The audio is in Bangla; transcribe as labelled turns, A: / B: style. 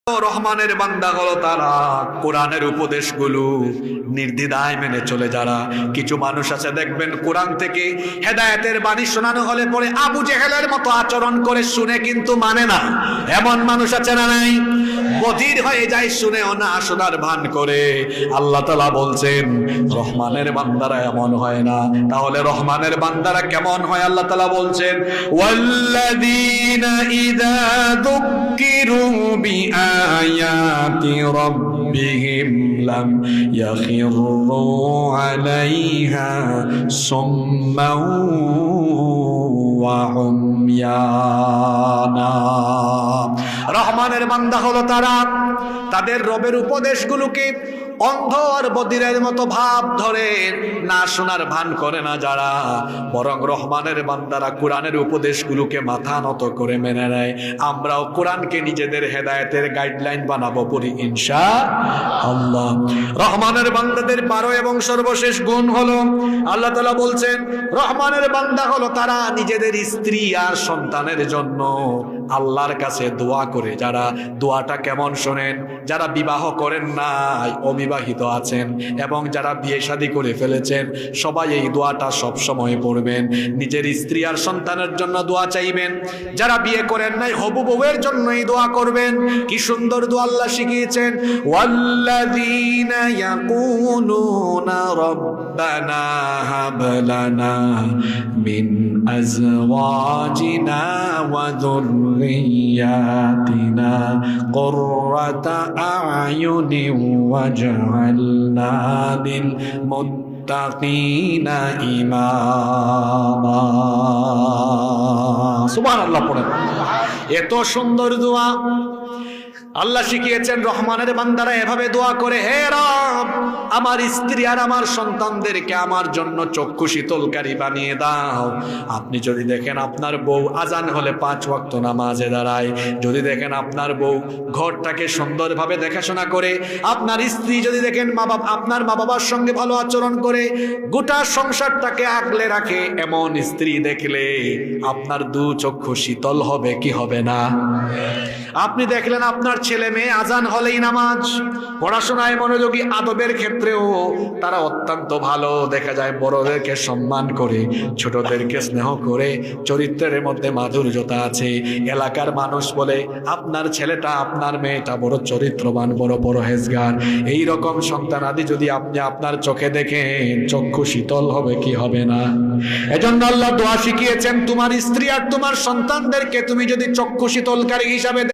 A: রহমানের বান্দা হলো তারা কোরআনের উপদেশগুলো নির্দ্বিধায় মেনে চলে। যারা কিছু মানুষ আছে দেখবেন কোরআন থেকে হেদায়েতের বাণী শোনানো হলে পরে আবু জেহেলের মতো আচরণ করে, শুনে কিন্তু মানে না। এমন মানুষ আছে না নাই? বধির হয়ে যায়, শুনেও না, শোনার ভান করে। আল্লাহ তাআলা বলছেন রহমানের বান্দারা এমন হয় না। তাহলে রহমানের বান্দারা কেমন হয়? আল্লাহ তাআলা বলছেন ওয়াল্লাযীনা ইযা যুক্কিরু বিআয়াতি রাব্বিহিম লাম ইয়াখিরু আলাইহা সুম্মান ওয়া উময়ানা। রহমানের বান্দা হলো তারা তাদের রবের উপদেশগুলোকে অন্ধ আর বধিরের মতো ভাব ধরে না, শোনার ভান করে না যারা, বরং রহমানের বান্দারা কোরআনের উপদেশগুলোকে মাথা নত করে মেনে নেয়। আমরাও কোরআনকে নিজেদের হেদায়েতের গাইডলাইন বানাবো পড়ি ইনশাআল্লাহ। রহমানের বান্দাদের 12 এবং সর্বশেষ গুণ হলো, আল্লাহ তাআলা বলছেন রহমানের বান্দা হলো তারা নিজেদের স্ত্রী আর সন্তানের জন্য আল্লাহর কাছে দোয়া করে। যারা দোয়াটা কেমন শোনেন? যারা বিবাহ করেন নাই, অবিবাহিত আছেন এবং যারা বিয়ে শাদী করে ফেলেছেন, সবাই এই দোয়াটা সব সময় পড়বেন। নিজের স্ত্রী আর সন্তানের জন্য দোয়া চাইবেন। যারা বিয়ে করেন নাই, হবু বউয়ের জন্য এই দোয়া করবেন। কি সুন্দর দোয়া আল্লাহ শিখিয়েছেন, ওয়াল্লাযীনা ইয়াকুলুনা রাব্বানা হাব লানা মিন আজওয়াজিনা ওয়া যুররিয়াতিনা কুররাতা আ'য়ুনি ওয়াজআলনা লিল মুত্তাকিনা ইমামা। সুবহানাল্লাহ পড়েন। এত সুন্দর দোয়া আল্লাহ শিখিয়েছেন। রহমানের বান্দারা এভাবে দোয়া করে, হে রব, আমার স্ত্রী আর আমার সন্তানদেরকে আমার জন্য চক্ষু শীতলকারী বানিয়ে দাও। আপনি যদি দেখেন আপনার বউ আজান হলে 5 ওয়াক্ত নামাজে দাঁড়ায়, যদি দেখেন আপনার বউ ঘরটাকে সুন্দরভাবে দেখাশোনা করে, আপনার স্ত্রী যদি দেখেন আপনার মা বাবার সঙ্গে ভালো আচরণ করে, গোটা সংসারটাকে আগলে রাখে, এমন স্ত্রী দেখলে আপনার 2 চক্ষু শীতল হবে কি হবে না? আপনি দেখলেন আপনার ছেলে মেয়ে আজান হলেই নামাজ, পড়াশোনায় মনোযোগী, আদবের ক্ষেত্রেও তারা অত্যন্ত ভালো, দেখা যায় বড়দেরকে সম্মান করে, ছোটদেরকে স্নেহ করে, চরিত্রের মধ্যে মাধুর্যতা আছে। এলাকার মানুষ বলে আপনার ছেলেটা, আপনার মেয়েটা বড় চরিত্রবান, বড় পরহেজগার। এই রকম সন্তান আদি যদি আপনি আপনার চোখে দেখেন, চক্ষু শীতল হবে কি হবে না? এজন্য আল্লাহ দোয়া শিখিয়েছেন, তোমার স্ত্রী আর তোমার সন্তানদেরকে তুমি যদি চক্ষু শীতলকারী হিসাবে